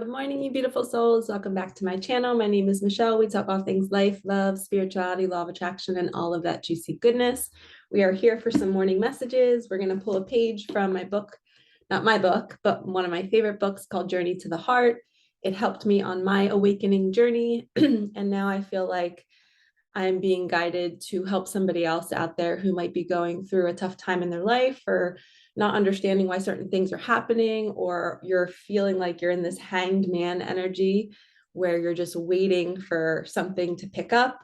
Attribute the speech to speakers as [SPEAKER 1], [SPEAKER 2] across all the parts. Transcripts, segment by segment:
[SPEAKER 1] Good morning, you beautiful souls. Welcome back to my channel. My name is Michelle. We talk all things life, love, spirituality, law of attraction, and all of that juicy goodness. We are here for some morning messages. We're going to pull a page from my book, not my book, but one of my favorite books called Journey to the Heart. It helped me on my awakening journey. And now I feel like I'm being guided to help somebody else out there who might be going through a tough time in their life or not understanding why certain things are happening, or you're feeling like you're in this hanged man energy where you're just waiting for something to pick up.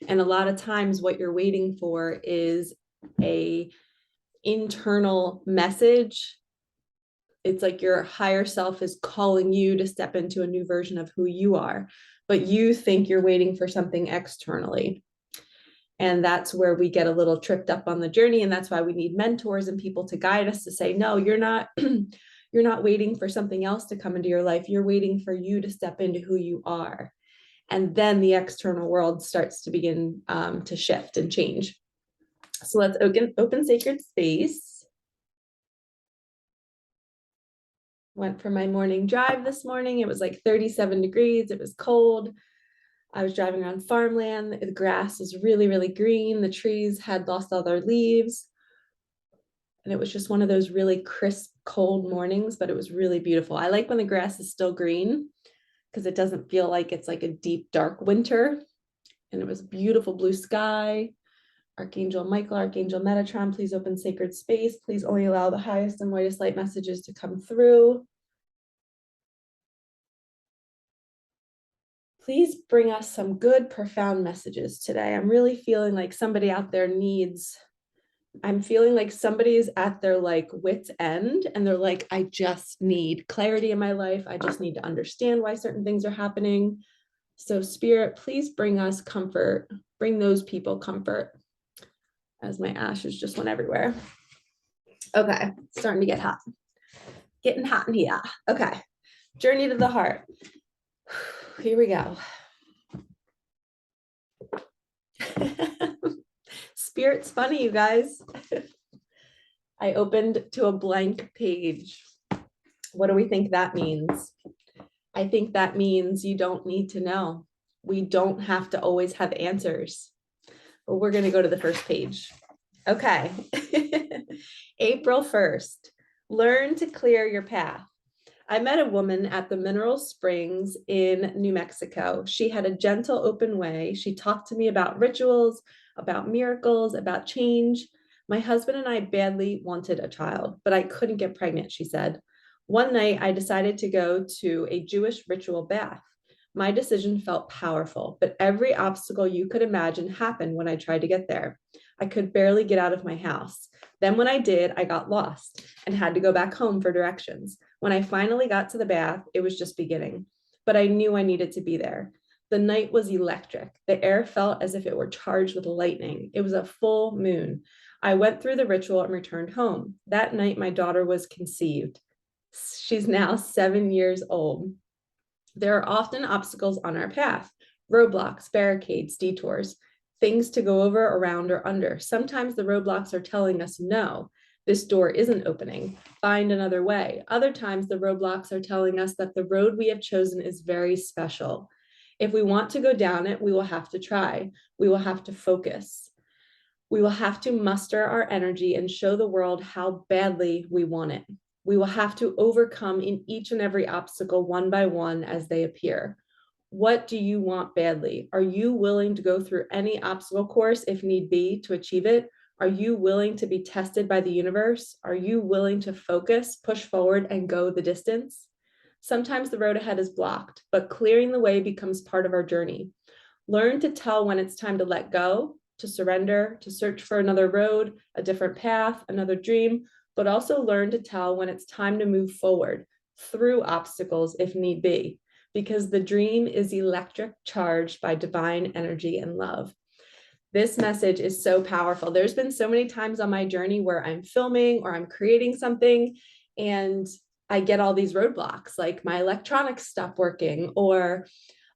[SPEAKER 1] And a lot of times what you're waiting for is a internal message. It's like your higher self is calling you to step into a new version of who you are, but you think you're waiting for something externally. And that's where we get a little tripped up on the journey. And that's why we need mentors and people to guide us to say, no, you're not, you're not waiting for something else to come into your life. You're waiting for you to step into who you are. And then the external world starts to begin to shift and change. So let's open sacred space. Went for my morning drive this morning. It was like 37 degrees. It was cold. I was driving around farmland. The grass was really, really green. The trees had lost all their leaves. And it was just one of those really crisp, cold mornings, but it was really beautiful. I like when the grass is still green because it doesn't feel like it's like a deep, dark winter. And it was beautiful blue sky. Archangel Michael, Archangel Metatron, please open sacred space. Please only allow the highest and whitest light messages to come through. Please bring us some good, profound messages today. I'm really feeling like somebody out there I'm feeling like somebody is at their like wit's end and they're like, I just need clarity in my life. I just need to understand why certain things are happening. So Spirit, please bring us comfort, bring those people comfort, as my ashes just went everywhere. Okay, starting to get hot. Getting hot in here. Okay, journey to the heart. Here we go. Spirit's funny, you guys. I opened to a blank page. What do we think that means? I think that means you don't need to know. We don't have to always have answers. But we're going to go to the first page. Okay. April 1st. Learn to clear your path. I met a woman at the Mineral Springs in New Mexico. She had a gentle, open way. She talked to me about rituals, about miracles, about change. My husband and I badly wanted a child, but I couldn't get pregnant, she said. One night, I decided to go to a Jewish ritual bath. My decision felt powerful, but every obstacle you could imagine happened when I tried to get there. I could barely get out of my house. Then when I did, I got lost and had to go back home for directions. When I finally got to the bath, it was just beginning, but I knew I needed to be there. The night was electric. The air felt as if it were charged with lightning. It was a full moon. I went through the ritual and returned home. That night, my daughter was conceived. She's now 7 years old. There are often obstacles on our path, roadblocks, barricades, detours, things to go over, around, or under. Sometimes the roadblocks are telling us, no, this door isn't opening. Find another way. Other times the roadblocks are telling us that the road we have chosen is very special. If we want to go down it, we will have to try. We will have to focus. We will have to muster our energy and show the world how badly we want it. We will have to overcome in each and every obstacle one by one as they appear. What do you want badly? Are you willing to go through any obstacle course if need be to achieve it? Are you willing to be tested by the universe? Are you willing to focus, push forward, and go the distance? Sometimes the road ahead is blocked, but clearing the way becomes part of our journey. Learn to tell when it's time to let go, to surrender, to search for another road, a different path, another dream, but also learn to tell when it's time to move forward through obstacles if need be, because the dream is electric, charged by divine energy and love. This message is so powerful. There's been so many times on my journey where I'm filming or I'm creating something and I get all these roadblocks, like my electronics stop working, or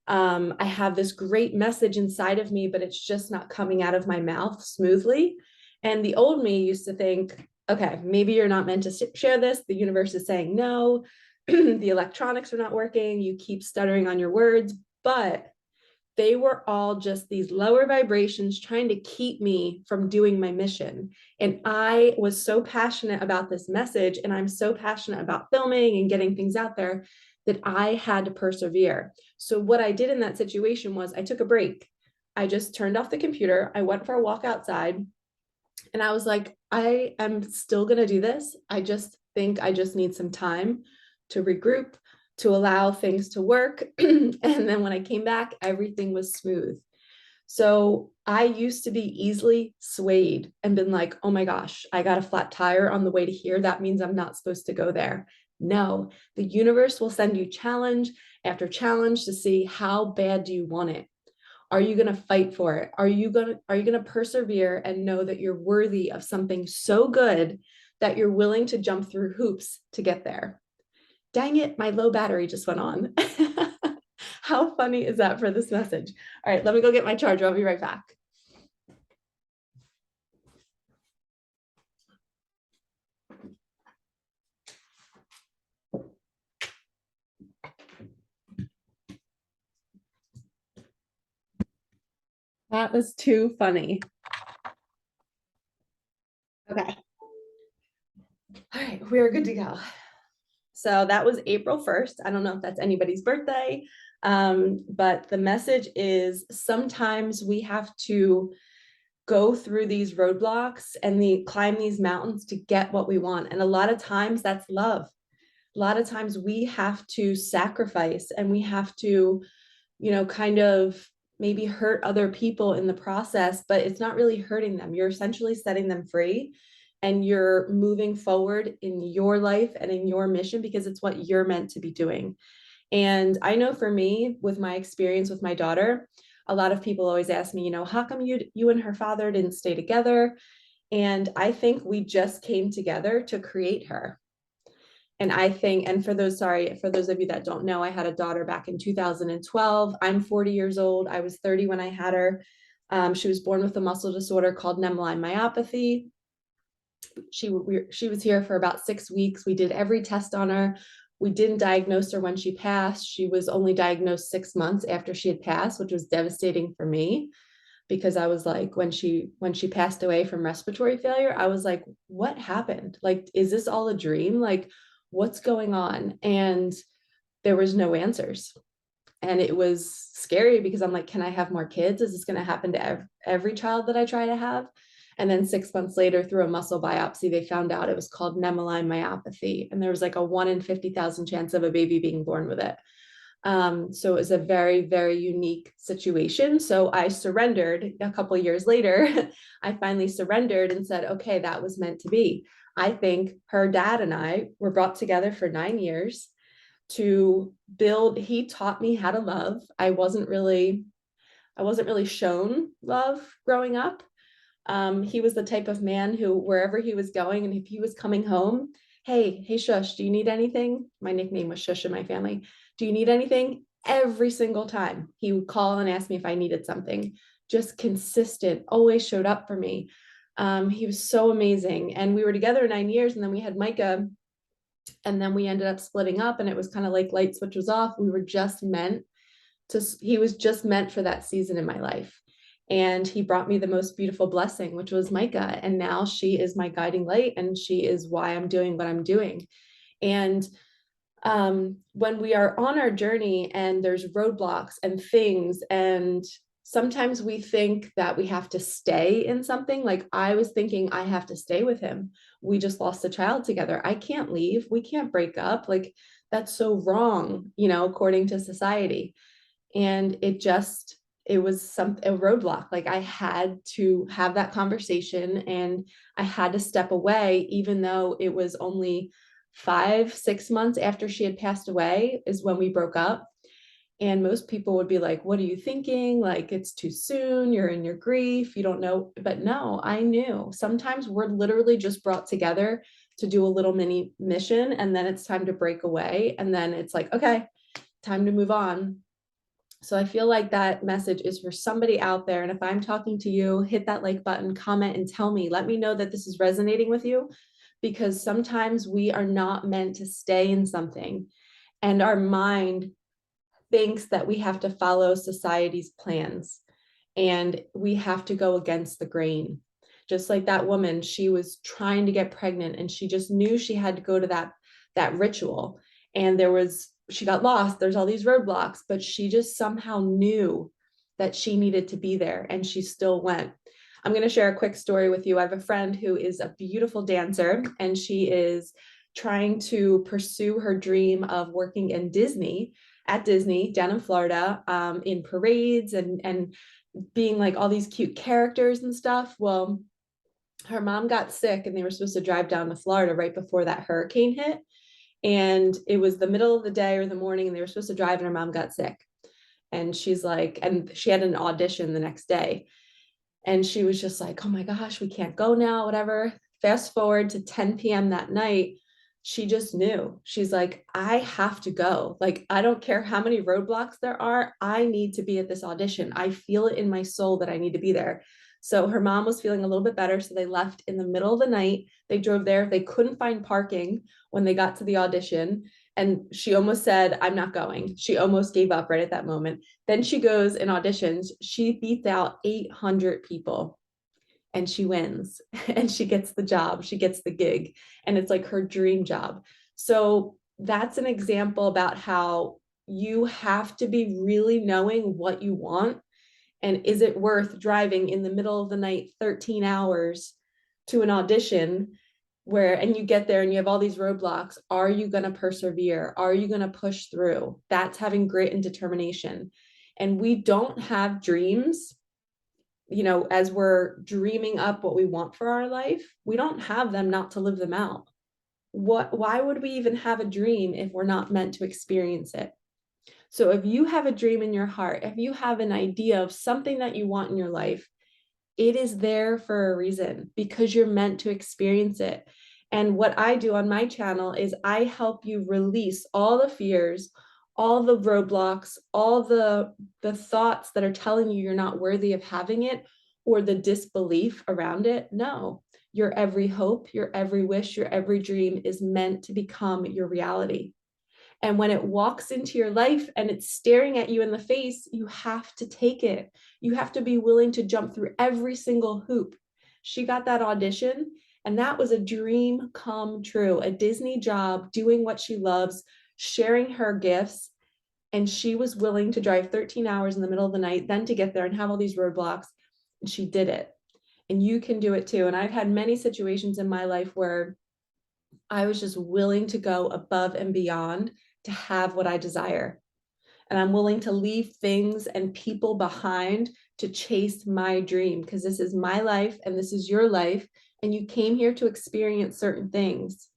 [SPEAKER 1] I have this great message inside of me, but it's just not coming out of my mouth smoothly. And the old me used to think, okay, maybe you're not meant to share this. The universe is saying no. the electronics are not working, you keep stuttering on your words, but they were all just these lower vibrations trying to keep me from doing my mission. And I was so passionate about this message, and I'm so passionate about filming and getting things out there, that I had to persevere. So what I did in that situation was I took a break. I just turned off the computer. I went for a walk outside, and I was like, I am still going to do this. I just think I just need some time to regroup, to allow things to work. And then when I came back, everything was smooth. So I used to be easily swayed and been like, oh my gosh, I got a flat tire on the way to here. That means I'm not supposed to go there. No, the universe will send you challenge after challenge to see how bad do you want it. Are you going to fight for it? Are you going to persevere and know that you're worthy of something so good that you're willing to jump through hoops to get there? Dang it, my low battery just went on. How funny is that for this message? All right, let me go get my charger. I'll be right back. That was too funny. Okay. All right, we are good to go. So that was April 1st. I don't know if that's anybody's birthday, but the message is sometimes we have to go through these roadblocks and climb these mountains to get what we want. And a lot of times that's love. A lot of times we have to sacrifice, and we have to, kind of maybe hurt other people in the process, but it's not really hurting them. You're essentially setting them free, and you're moving forward in your life and in your mission because it's what you're meant to be doing. And I know for me, with my experience with my daughter, a lot of people always ask me, how come you and her father didn't stay together? And I think we just came together to create her. And I think, and for those of you that don't know, I had a daughter back in 2012. I'm 40 years old. I was 30 when I had her. She was born with a muscle disorder called Nemaline myopathy. She was here for about 6 weeks. We did every test on her. We didn't diagnose her when she passed. She was only diagnosed 6 months after she had passed, which was devastating for me, because I was like, when she passed away from respiratory failure, I was like, what happened? Like, is this all a dream? Like, what's going on? And there was no answers. And it was scary because I'm like, can I have more kids? Is this going to happen to every child that I try to have? And then 6 months later, through a muscle biopsy, they found out it was called Nemaline myopathy. And there was like a 1 in 50,000 chance of a baby being born with it. So it was a very, very unique situation. So I surrendered a couple of years later. I finally surrendered and said, okay, that was meant to be. I think her dad and I were brought together for 9 years to build. He taught me how to love. I wasn't really shown love growing up. He was the type of man who, wherever he was going, and if he was coming home, hey, Shush, do you need anything? My nickname was Shush in my family. Do you need anything? Every single time he would call and ask me if I needed something. Just consistent, always showed up for me. He was so amazing. And we were together 9 years, and then we had Micah, and then we ended up splitting up, and it was kind of like light switch was off. He was just meant for that season in my life. And he brought me the most beautiful blessing, which was Micah. And now she is my guiding light, and she is why I'm doing what I'm doing. And when we are on our journey and there's roadblocks and things, and sometimes we think that we have to stay in something. Like I was thinking I have to stay with him. We just lost a child together. I can't leave. We can't break up. Like that's so wrong, according to society. And it was a roadblock. Like I had to have that conversation, and I had to step away, even though it was only 5-6 months after she had passed away is when we broke up. And most people would be like, what are you thinking? Like, it's too soon. You're in your grief. You don't know. But no, I knew. Sometimes we're literally just brought together to do a little mini mission, and then it's time to break away. And then it's like, okay, time to move on. So I feel like that message is for somebody out there. And if I'm talking to you, hit that like button, comment, and tell me, let me know that this is resonating with you, because sometimes we are not meant to stay in something. And our mind thinks that we have to follow society's plans and we have to go against the grain. Just like that woman, she was trying to get pregnant and she just knew she had to go to that ritual. And she got lost. There's all these roadblocks, but she just somehow knew that she needed to be there and she still went. I'm going to share a quick story with you. I have a friend who is a beautiful dancer and she is trying to pursue her dream of working in Disney, at Disney down in Florida, in parades and being like all these cute characters and stuff. Well, her mom got sick and they were supposed to drive down to Florida right before that hurricane hit. And it was the middle of the day or the morning and they were supposed to drive and her mom got sick. And she's like, and she had an audition the next day. And she was just like, oh my gosh, we can't go now, whatever. Fast forward to 10 p.m. that night, she just knew. She's like, I have to go. Like, I don't care how many roadblocks there are. I need to be at this audition. I feel it in my soul that I need to be there. So her mom was feeling a little bit better. So they left in the middle of the night. They drove there. They couldn't find parking when they got to the audition. And she almost said, I'm not going. She almost gave up right at that moment. Then she goes and auditions. She beats out 800 people and she wins and she gets the job. She gets the gig and it's like her dream job. So that's an example about how you have to be really knowing what you want. And is it worth driving in the middle of the night, 13 hours to an audition and you get there and you have all these roadblocks? Are you going to persevere? Are you going to push through? That's having grit and determination. And we don't have dreams, as we're dreaming up what we want for our life, we don't have them not to live them out. Why would we even have a dream if we're not meant to experience it? So if you have a dream in your heart, if you have an idea of something that you want in your life, it is there for a reason because you're meant to experience it. And what I do on my channel is I help you release all the fears, all the roadblocks, all the thoughts that are telling you you're not worthy of having it or the disbelief around it. No, your every hope, your every wish, your every dream is meant to become your reality. And when it walks into your life and it's staring at you in the face, you have to take it. You have to be willing to jump through every single hoop. She got that audition, and that was a dream come true, a Disney job, doing what she loves, sharing her gifts. And she was willing to drive 13 hours in the middle of the night, then to get there and have all these roadblocks. And she did it. And you can do it too. And I've had many situations in my life where I was just willing to go above and beyond to have what I desire. And I'm willing to leave things and people behind to chase my dream because this is my life and this is your life. And you came here to experience certain things.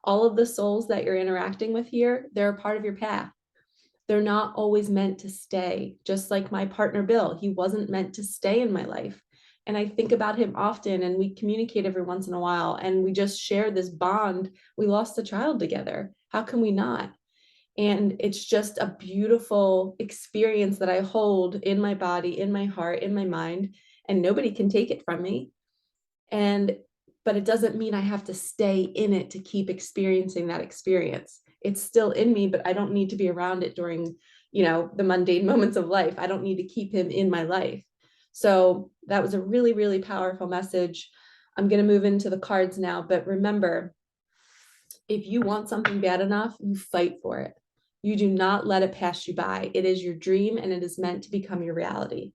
[SPEAKER 1] All of the souls that you're interacting with here, they're a part of your path. They're not always meant to stay. Just like my partner, Bill, he wasn't meant to stay in my life. And I think about him often and we communicate every once in a while and we just share this bond. We lost a child together. How can we not? And it's just a beautiful experience that I hold in my body, in my heart, in my mind, and nobody can take it from me. But it doesn't mean I have to stay in it to keep experiencing that experience. It's still in me, but I don't need to be around it during, the mundane moments of life. I don't need to keep him in my life. So that was a really, really powerful message. I'm going to move into the cards now, but remember, if you want something bad enough, you fight for it. You do not let it pass you by. It is your dream and it is meant to become your reality.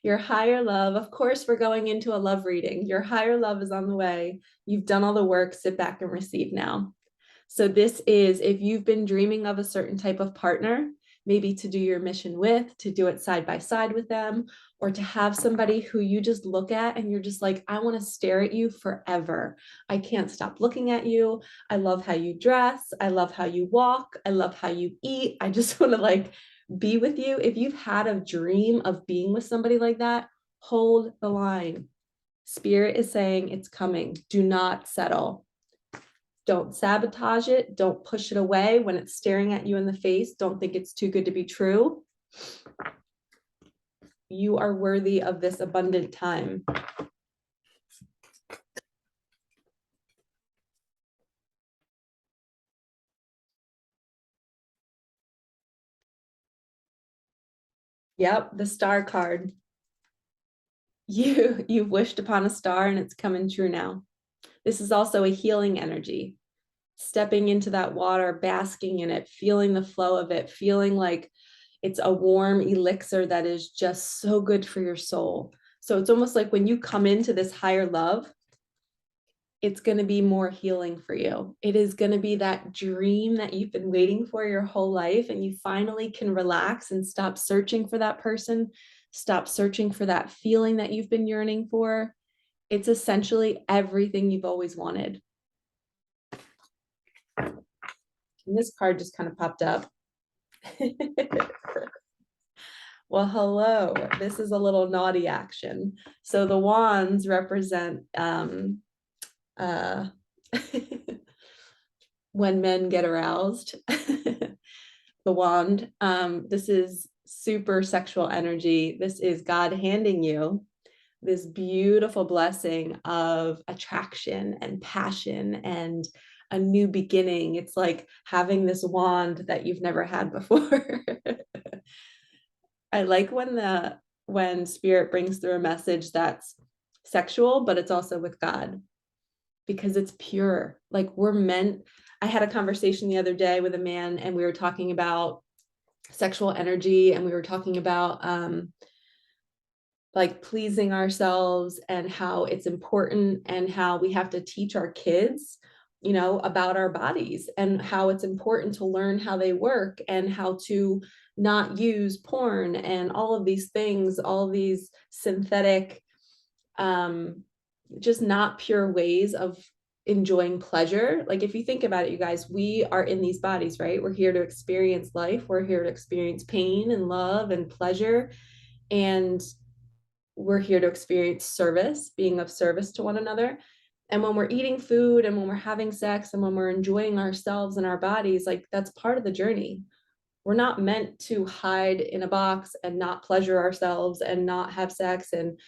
[SPEAKER 1] Your higher love, of course, we're going into a love reading. Your higher love is on the way. You've done all the work. Sit back and receive now. So this is if you've been dreaming of a certain type of partner, maybe to do your mission with, to do it side by side with them, or to have somebody who you just look at and you're just like, I want to stare at you forever. I can't stop looking at you. I love how you dress. I love how you walk. I love how you eat. I just want to be with you. If you've had a dream of being with somebody like that, hold the line. Spirit is saying it's coming. Do not settle. Don't sabotage it. Don't push it away when it's staring at you in the face. Don't think it's too good to be true. You are worthy of this abundant time. Yep, the star card. You've wished upon a star and it's coming true now. This is also a healing energy. Stepping into that water, basking in it, feeling the flow of it, feeling like it's a warm elixir that is just so good for your soul. So it's almost like when you come into this higher love, it's going to be more healing for you. It is going to be that dream that you've been waiting for your whole life, and you finally can relax and stop searching for that person, stop searching for that feeling that you've been yearning for. It's essentially everything you've always wanted. And this card just kind of popped up. Well, hello. This is a little naughty action. So the wands represent when men get aroused. The wand. This is super sexual energy. This is God handing you this beautiful blessing of attraction and passion and a new beginning. It's like having this wand that you've never had before. I like when spirit brings through a message that's sexual, but it's also with God, because it's pure. Like we're meant. I had a conversation the other day with a man, and we were talking about sexual energy, and we were talking about like pleasing ourselves and how it's important, and how we have to teach our kids, you know, about our bodies, and how it's important to learn how they work, and how to not use porn and all of these things, all of these synthetic, just not pure ways of enjoying pleasure. Like if you think about it, you guys, we are in these bodies, right? We're here to experience life. We're here to experience pain and love and pleasure. And we're here to experience service, being of service to one another. And when we're eating food and when we're having sex and when we're enjoying ourselves and our bodies, like that's part of the journey. We're not meant to hide in a box and not pleasure ourselves and not have sex and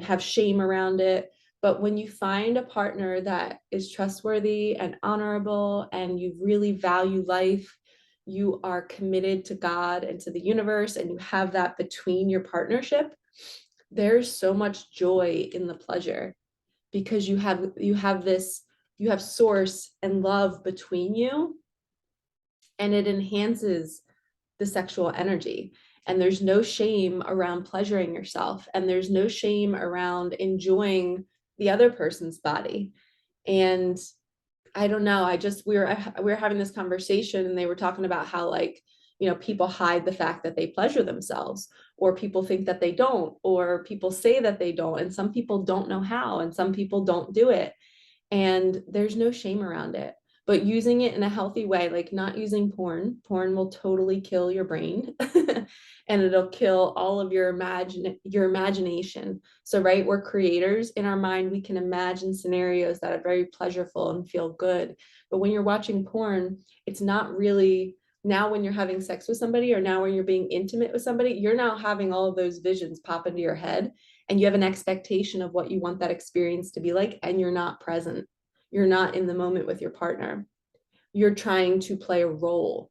[SPEAKER 1] have shame around it. But when you find a partner that is trustworthy and honorable, and you really value life, you are committed to God and to the universe, and you have that between your partnership, there's so much joy in the pleasure, because you have source and love between you, and it enhances the sexual energy. And there's no shame around pleasuring yourself, and there's no shame around enjoying the other person's body. And I don't know, we were having this conversation, and they were talking about how, like, you know, people hide the fact that they pleasure themselves, or people think that they don't, or people say that they don't, and some people don't know how, and some people don't do it. And there's no shame around it, but using it in a healthy way, like not using porn will totally kill your brain. And it'll kill all of your imagination. So right, we're creators. In our mind, we can imagine scenarios that are very pleasurable and feel good. But when you're watching porn, it's not really, now when you're having sex with somebody, or now when you're being intimate with somebody, you're now having all of those visions pop into your head, and you have an expectation of what you want that experience to be like, and you're not present. You're not in the moment with your partner. You're trying to play a role.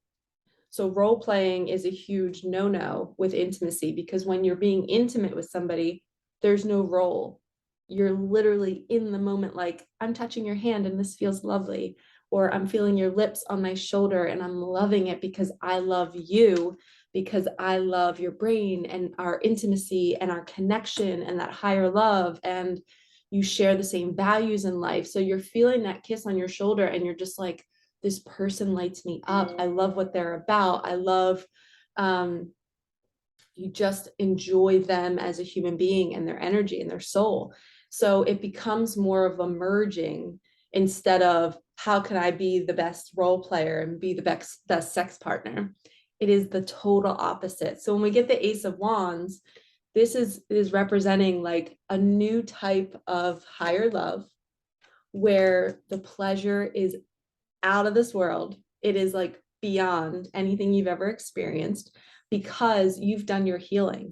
[SPEAKER 1] So role playing is a huge no-no with intimacy, because when you're being intimate with somebody, there's no role. You're literally in the moment, like, I'm touching your hand and this feels lovely, or I'm feeling your lips on my shoulder and I'm loving it because I love you, because I love your brain and our intimacy and our connection and that higher love, and you share the same values in life. So you're feeling that kiss on your shoulder and you're just like, this person lights me up. I love what they're about. I love, you just enjoy them as a human being and their energy and their soul. So it becomes more of a merging, instead of how can I be the best role player and be the best sex partner. It is the total opposite. So when we get the Ace of Wands, this is representing like a new type of higher love, where the pleasure is out of this world. It is like beyond anything you've ever experienced, because you've done your healing.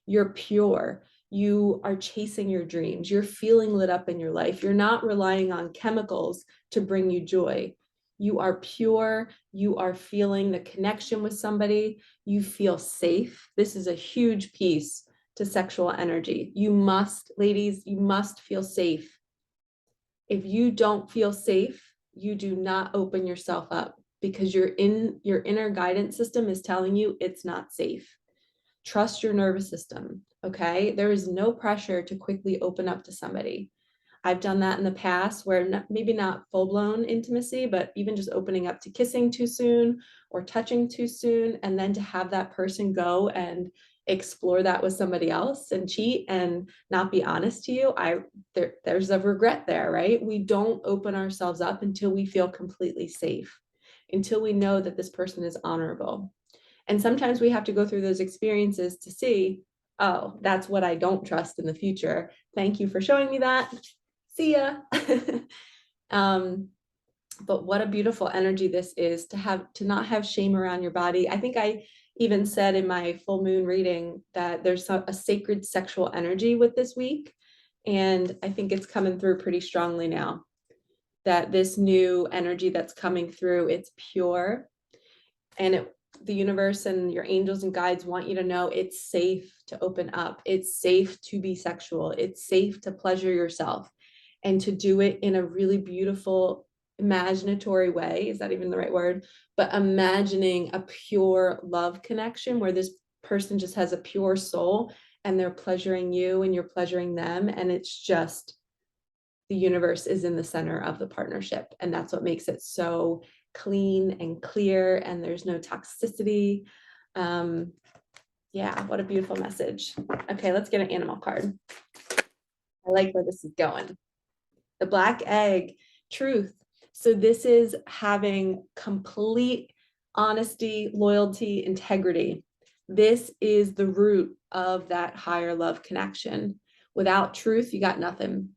[SPEAKER 1] You're pure. You are chasing your dreams. You're feeling lit up in your life. You're not relying on chemicals to bring you joy. You are pure. You are feeling the connection with somebody. You feel safe. This is a huge piece to sexual energy. You must, ladies, you must feel safe. If you don't feel safe, you do not open yourself up, because your inner guidance system is telling you it's not safe. Trust your nervous system, okay? There is no pressure to quickly open up to somebody. I've done that in the past where maybe not full-blown intimacy, but even just opening up to kissing too soon or touching too soon, and then to have that person go and explore that with somebody else and cheat and not be honest to you, there's a regret there, right? We don't open ourselves up until we feel completely safe, until we know that this person is honorable. And sometimes we have to go through those experiences to see, oh, that's what I don't trust in the future. Thank you for showing me that. See ya. But what a beautiful energy this is, to not have shame around your body. I think I even said in my full moon reading that there's a sacred sexual energy with this week. And I think it's coming through pretty strongly now, that this new energy that's coming through, it's pure. And the universe and your angels and guides want you to know it's safe to open up. It's safe to be sexual. It's safe to pleasure yourself, and to do it in a really beautiful, imaginatory way. Is that even the right word? But imagining a pure love connection where this person just has a pure soul and they're pleasuring you and you're pleasuring them. And it's just, the universe is in the center of the partnership. And that's what makes it so clean and clear, and there's no toxicity. Yeah, what a beautiful message. Okay, let's get an animal card. I like where this is going. The black egg, truth. So this is having complete honesty, loyalty, integrity. This is the root of that higher love connection. Without truth, you got nothing.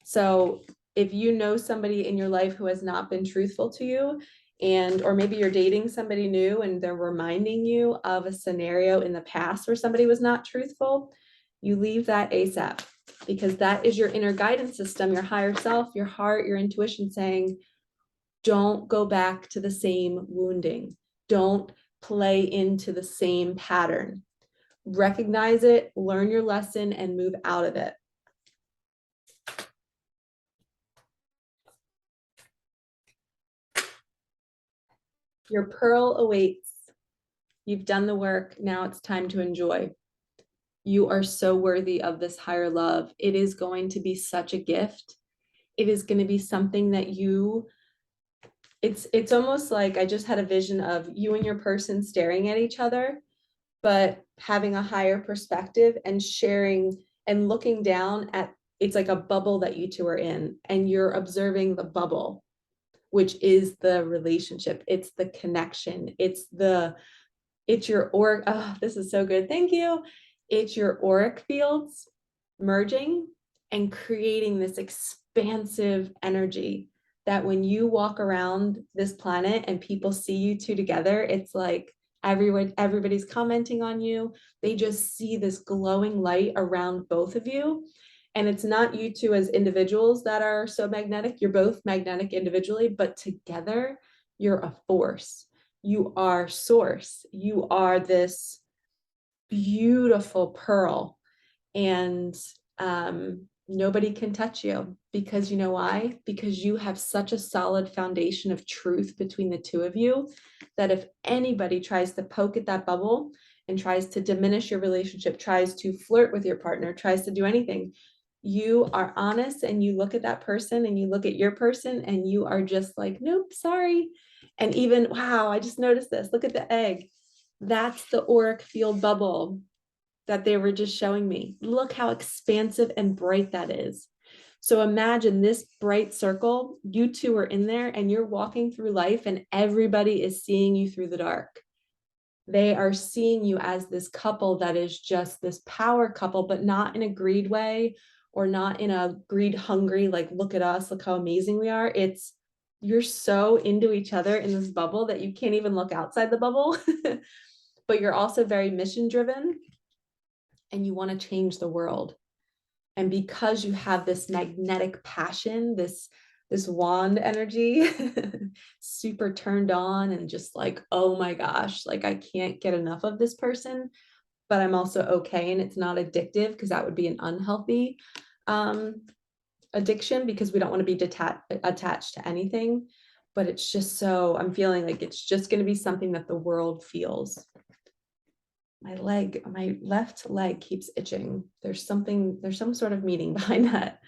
[SPEAKER 1] So if you know somebody in your life who has not been truthful to you, or maybe you're dating somebody new and they're reminding you of a scenario in the past where somebody was not truthful, you leave that ASAP, because that is your inner guidance system, your higher self, your heart, your intuition saying, don't go back to the same wounding. Don't play into the same pattern. Recognize it, learn your lesson, and move out of it. Your pearl awaits. You've done the work. Now it's time to enjoy. You are so worthy of this higher love. It is going to be such a gift. It is going to be something that it's almost like I just had a vision of you and your person staring at each other, but having a higher perspective and sharing and looking down at, it's like a bubble that you two are in, and you're observing the bubble, which is the relationship. It's the connection. It's your auric. Oh, this is so good. Thank you. It's your auric fields merging and creating this expansive energy that when you walk around this planet and people see you two together, it's like everybody's commenting on you. They just see this glowing light around both of you. And it's not you two as individuals that are so magnetic. You're both magnetic individually, but together you're a force. You are source. You are this beautiful pearl, and nobody can touch you, because you know why? Because you have such a solid foundation of truth between the two of you, that if anybody tries to poke at that bubble and tries to diminish your relationship, tries to flirt with your partner, tries to do anything, you are honest and you look at that person and you look at your person and you are just like, nope, sorry. And even, wow, I just noticed this. Look at the egg. That's the auric field bubble that they were just showing me. Look how expansive and bright that is. So imagine this bright circle, you two are in there and you're walking through life and everybody is seeing you through the dark. They are seeing you as this couple that is just this power couple, but not in a greed way, or not in a greed hungry, like, look at us, look how amazing we are. It's, you're so into each other in this bubble that you can't even look outside the bubble, but you're also very mission driven and you want to change the world. And because you have this magnetic passion, this this wand energy, super turned on and just like, oh my gosh, like I can't get enough of this person, but I'm also okay. And it's not addictive because that would be an unhealthy addiction because we don't want to be attached to anything. But it's just so, I'm feeling like it's just going to be something that the world feels. My left leg keeps itching. There's some sort of meaning behind that.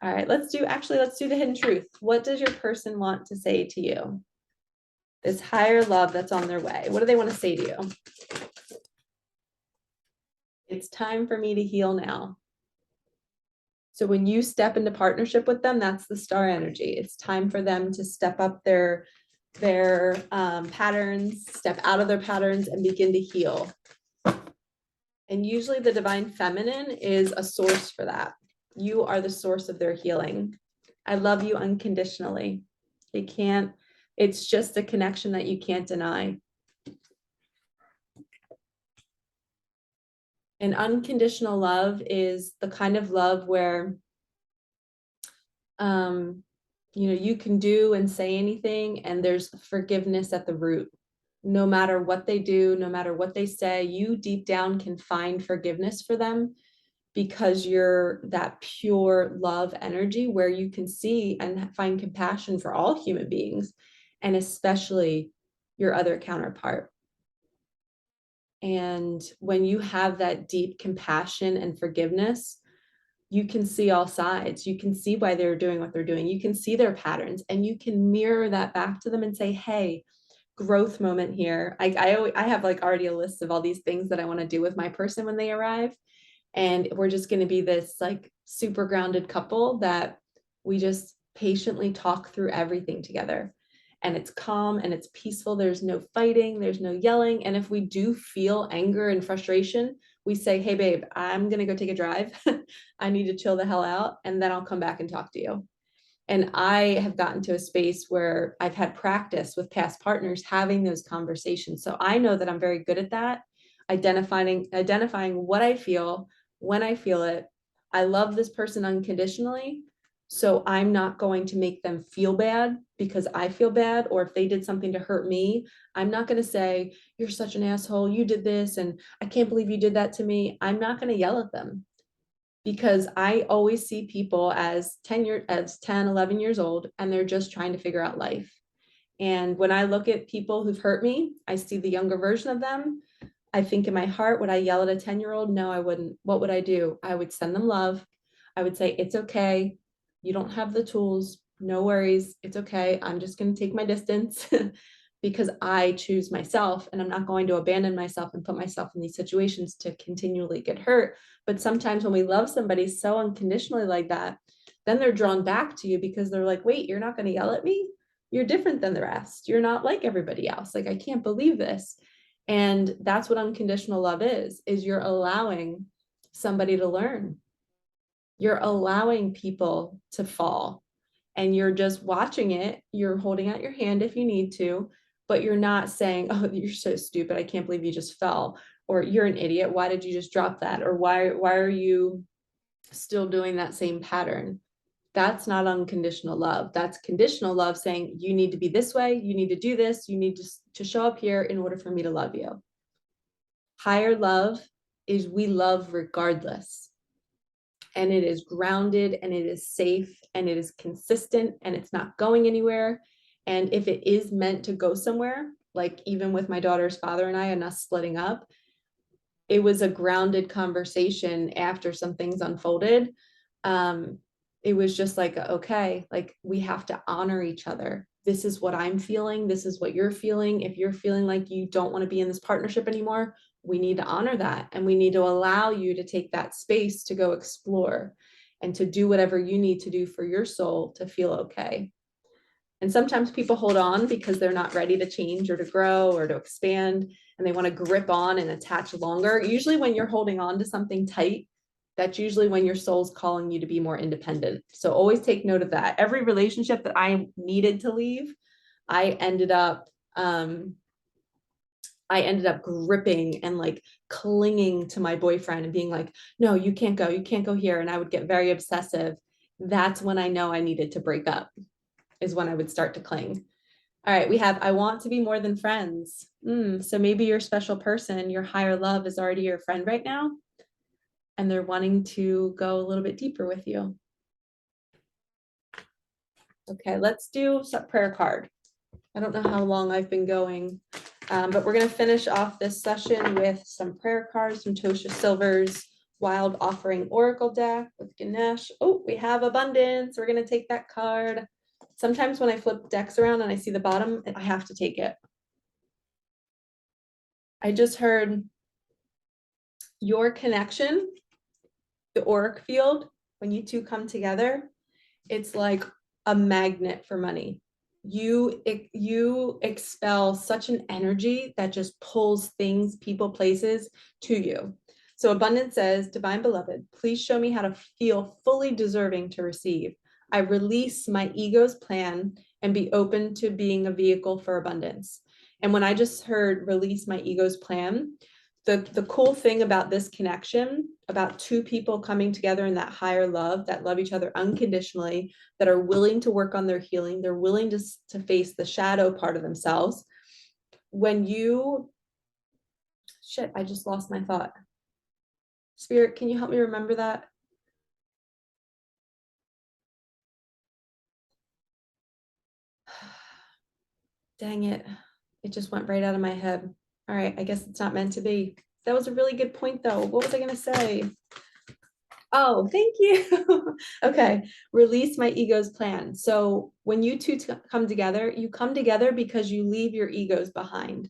[SPEAKER 1] All right, let's do the hidden truth. What does your person want to say to you? This higher love that's on their way. What do they want to say to you? It's time for me to heal now. So when you step into partnership with them, that's the star energy. It's time for them to step up their patterns, step out of their patterns and begin to heal. And usually the divine feminine is a source for that. You are the source of their healing. I love you unconditionally. It's just a connection that you can't deny. And unconditional love is the kind of love where, you can do and say anything and there's forgiveness at the root. No matter what they do, no matter what they say, you deep down can find forgiveness for them because you're that pure love energy where you can see and find compassion for all human beings and especially your other counterpart. And when you have that deep compassion and forgiveness, you can see all sides. You can see why they're doing what they're doing. You can see their patterns and you can mirror that back to them and say, hey, growth moment here. I have like already a list of all these things that I want to do with my person when they arrive. And we're just going to be this like super grounded couple that we just patiently talk through everything together. And it's calm and it's peaceful. There's no fighting, there's no yelling. And if we do feel anger and frustration, we say, hey, babe, I'm going to go take a drive. I need to chill the hell out. And then I'll come back and talk to you. And I have gotten to a space where I've had practice with past partners having those conversations. So I know that I'm very good at that, identifying what I feel, when I feel it. I love this person unconditionally. So I'm not going to make them feel bad because I feel bad, or if they did something to hurt me, I'm not going to say, you're such an asshole, you did this, and I can't believe you did that to me. I'm not going to yell at them because I always see people as 10, 11 years old, and they're just trying to figure out life. And when I look at people who've hurt me, I see the younger version of them. I think in my heart, would I yell at a 10-year-old? No, I wouldn't. What would I do? I would send them love. I would say, it's okay. You don't have the tools. No worries. It's okay. I'm just going to take my distance because I choose myself and I'm not going to abandon myself and put myself in these situations to continually get hurt. But sometimes when we love somebody so unconditionally like that, then they're drawn back to you because they're like, wait, you're not going to yell at me? You're different than the rest. You're not like everybody else. Like, I can't believe this. And that's what unconditional love is you're allowing somebody to learn. You're allowing people to fall and you're just watching it. You're holding out your hand if you need to, but you're not saying, oh, you're so stupid, I can't believe you just fell, or you're an idiot, why did you just drop that, or why are you still doing that same pattern? That's not unconditional love. That's conditional love saying, you need to be this way, you need to do this, you need to show up here in order for me to love you. Higher love is we love regardless. And it is grounded and it is safe and it is consistent and it's not going anywhere. And if it is meant to go somewhere, like even with my daughter's father and I and us splitting up, it was a grounded conversation after some things unfolded. It was just like, okay, like we have to honor each other. This is what I'm feeling. This is what you're feeling. If you're feeling like you don't want to be in this partnership anymore, we need to honor that. And we need to allow you to take that space to go explore and to do whatever you need to do for your soul to feel okay. And sometimes people hold on because they're not ready to change or to grow or to expand, and they want to grip on and attach longer. Usually when you're holding on to something tight, that's usually when your soul's calling you to be more independent. So always take note of that. Every relationship that I needed to leave, I ended up gripping and like clinging to my boyfriend and being like, no, you can't go here. And I would get very obsessive. That's when I know I needed to break up, is when I would start to cling. All right, we have, I want to be more than friends. So maybe your special person, your higher love is already your friend right now, and they're wanting to go a little bit deeper with you. Okay, let's do some prayer card. I don't know how long I've been going, but we're going to finish off this session with some prayer cards from Tosha Silver's Wild Offering Oracle deck with Ganesh. Oh, we have abundance. We're going to take that card. Sometimes when I flip decks around and I see the bottom, I have to take it. I just heard your connection, the auric field, when you two come together, it's like a magnet for money. You expel such an energy that just pulls things, people, places to you. So abundance says, divine beloved, please show me how to feel fully deserving to receive. I release my ego's plan and be open to being a vehicle for abundance. And when I just heard release my ego's plan, the cool thing about this connection, about two people coming together in that higher love, that love each other unconditionally, that are willing to work on their healing, they're willing to face the shadow part of themselves. When you, shit, I just lost my thought. Spirit, can you help me remember that? Dang it. It just went right out of my head. All right, I guess it's not meant to be. That was a really good point though. What was I gonna say? Oh, thank you. Okay, release my ego's plan. So when you two come together, you come together because you leave your egos behind.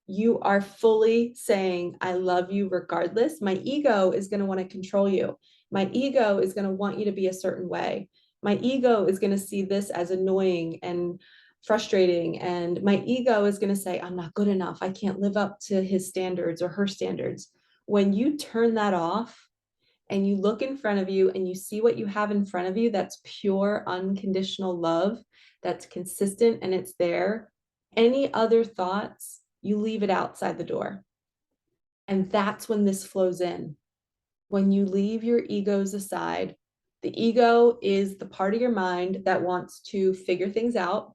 [SPEAKER 1] You are fully saying, I love you regardless. My ego is going to want to control you. My ego is going to want you to be a certain way. My ego is going to see this as annoying and frustrating. And my ego is going to say, I'm not good enough. I can't live up to his standards or her standards. When you turn that off and you look in front of you and you see what you have in front of you, that's pure, unconditional love, that's consistent and it's there. Any other thoughts, you leave it outside the door. And that's when this flows in. When you leave your egos aside, the ego is the part of your mind that wants to figure things out.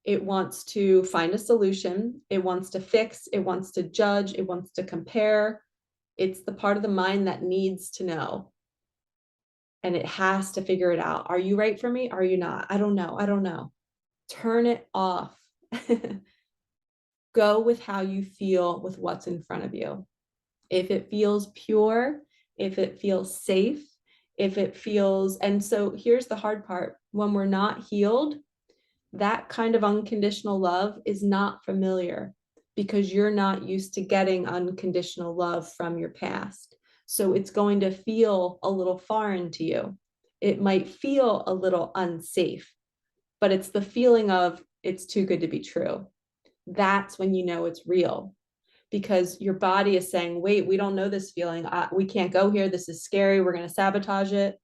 [SPEAKER 1] It wants to find a solution. It wants to fix. It wants to judge. It wants to compare. It's the part of the mind that needs to know. And it has to figure it out. Are you right for me? Are you not? I don't know. I don't know. Turn it off. Go with how you feel with what's in front of you. If it feels pure, if it feels safe, if it feels, and so here's the hard part. When we're not healed, that kind of unconditional love is not familiar because you're not used to getting unconditional love from your past. So it's going to feel a little foreign to you. It might feel a little unsafe, but it's the feeling of it's too good to be true. That's when you know it's real because your body is saying, wait, we don't know this feeling. We can't go here. This is scary. We're going to sabotage it.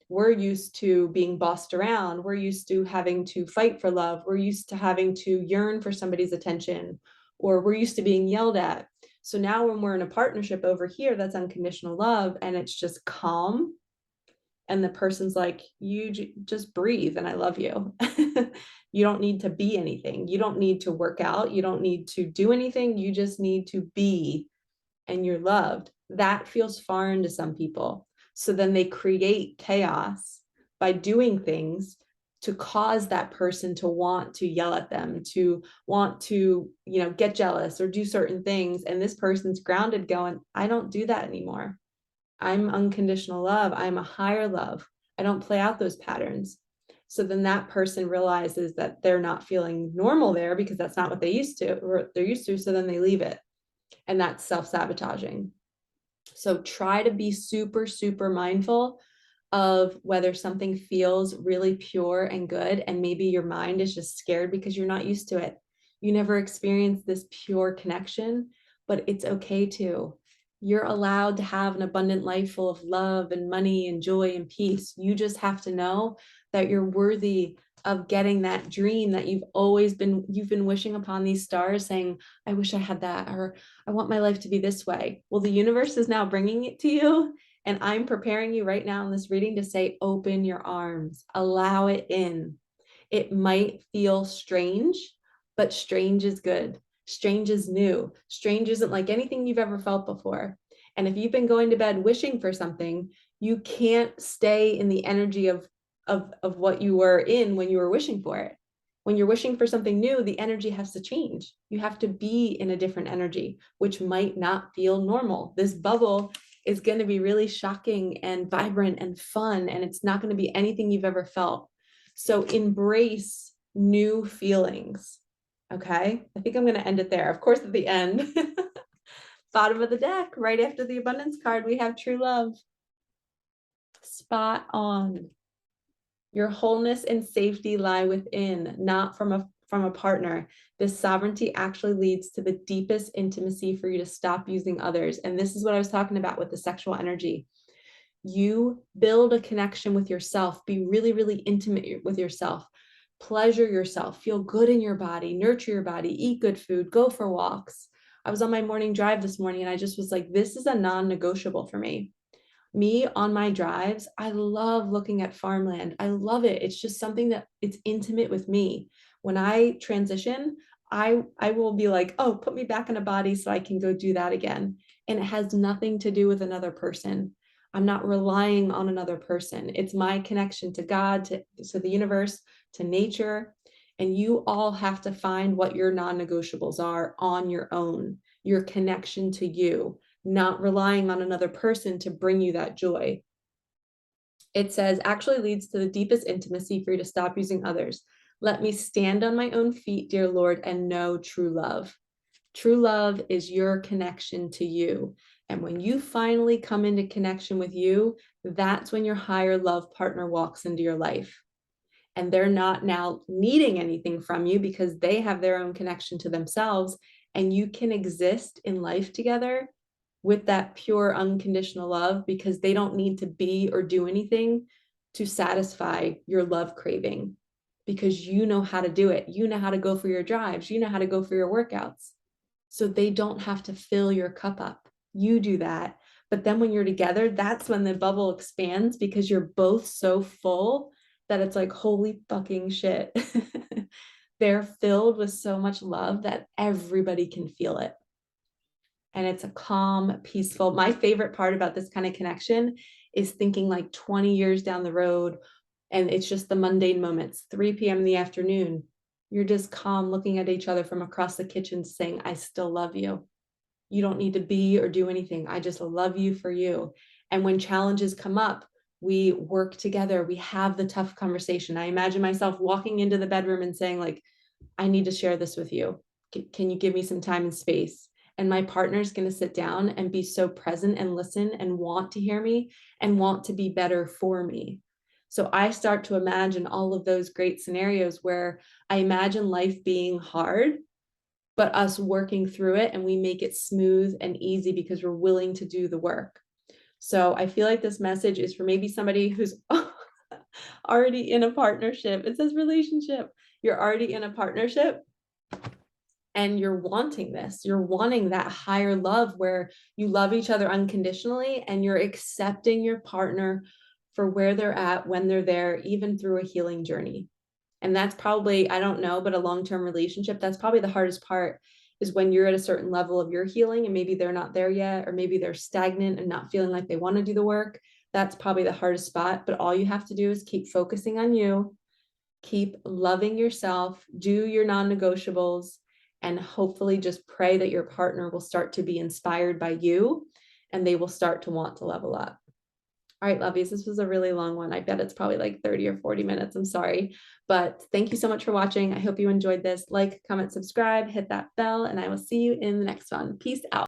[SPEAKER 1] We're used to being bossed around. We're used to having to fight for love. We're used to having to yearn for somebody's attention, or we're used to being yelled at. So now when we're in a partnership over here, that's unconditional love and it's just calm. And the person's like, you just breathe and I love you. You don't need to be anything. You don't need to work out. You don't need to do anything. You just need to be and you're loved. That feels foreign to some people. So then they create chaos by doing things to cause that person to want to yell at them, to want to, get jealous or do certain things. And this person's grounded going, I don't do that anymore. I'm unconditional love. I'm a higher love. I don't play out those patterns. So then that person realizes that they're not feeling normal there because that's not what they used to, or they're used to. So then they leave it. And that's self-sabotaging. So try to be super, super mindful of whether something feels really pure and good. And maybe your mind is just scared because you're not used to it. You never experienced this pure connection, but it's okay to. You're allowed to have an abundant life full of love and money and joy and peace. You just have to know that you're worthy of getting that dream that you've been wishing upon these stars, saying, I wish I had that, or I want my life to be this way. Well, the universe is now bringing it to you. And I'm preparing you right now in this reading to say, open your arms, allow it in. It might feel strange, but strange is good. Strange is new. Strange isn't like anything you've ever felt before. And if you've been going to bed wishing for something, you can't stay in the energy of what you were in when you were wishing for it. When you're wishing for something new, the energy has to change. You have to be in a different energy, which might not feel normal. This bubble is going to be really shocking and vibrant and fun, and it's not going to be anything you've ever felt. So embrace new feelings. Okay, I think I'm going to end it there. Of course, at the end, bottom of the deck, right after the abundance card, we have true love. Spot on. Your wholeness and safety lie within, not from a partner. This sovereignty actually leads to the deepest intimacy for you to stop using others. And this is what I was talking about with the sexual energy. You build a connection with yourself, be really, really intimate with yourself, pleasure yourself, feel good in your body, nurture your body, eat good food, go for walks. I was on my morning drive this morning and I just was like, this is a non-negotiable for me. Me on my drives, I love looking at farmland. I love it. It's just something that it's intimate with me. When I transition, I will be like, oh, put me back in a body so I can go do that again. And it has nothing to do with another person. I'm not relying on another person. It's my connection to God, to the universe, to nature. And you all have to find what your non-negotiables are on your own, your connection to you, not relying on another person to bring you that joy. It says, actually leads to the deepest intimacy for you to stop using others. Let me stand on my own feet, dear Lord, and know true love. True love is your connection to you. And when you finally come into connection with you, that's when your higher love partner walks into your life. And they're not now needing anything from you because they have their own connection to themselves. And you can exist in life together with that pure, unconditional love because they don't need to be or do anything to satisfy your love craving because you know how to do it. You know how to go for your drives. You know how to go for your workouts. So they don't have to fill your cup up. You do that. But then when you're together, that's when the bubble expands because you're both so full that it's like, holy fucking shit. They're filled with so much love that everybody can feel it. And it's a calm, peaceful. My favorite part about this kind of connection is thinking like 20 years down the road, and it's just the mundane moments, 3 p.m. in the afternoon. You're just calm looking at each other from across the kitchen saying, I still love you. You don't need to be or do anything. I just love you for you. And when challenges come up, we work together. We have the tough conversation. I imagine myself walking into the bedroom and saying like, I need to share this with you. Can you give me some time and space? And my partner's going to sit down and be so present and listen and want to hear me and want to be better for me. So I start to imagine all of those great scenarios where I imagine life being hard, but us working through it and we make it smooth and easy because we're willing to do the work. So I feel like this message is for maybe somebody who's already in a partnership. It says relationship. You're already in a partnership and you're wanting this. You're wanting that higher love where you love each other unconditionally and you're accepting your partner for where they're at when they're there, even through a healing journey. And that's probably, I don't know, but a long-term relationship, that's probably the hardest part is when you're at a certain level of your healing and maybe they're not there yet, or maybe they're stagnant and not feeling like they want to do the work. That's probably the hardest spot, but all you have to do is keep focusing on you, keep loving yourself, do your non-negotiables, and hopefully just pray that your partner will start to be inspired by you and they will start to want to level up. All right, lovies, this was a really long one. I bet it's probably like 30 or 40 minutes. I'm sorry, but thank you so much for watching. I hope you enjoyed this. Like, comment, subscribe, hit that bell, and I will see you in the next one. Peace out.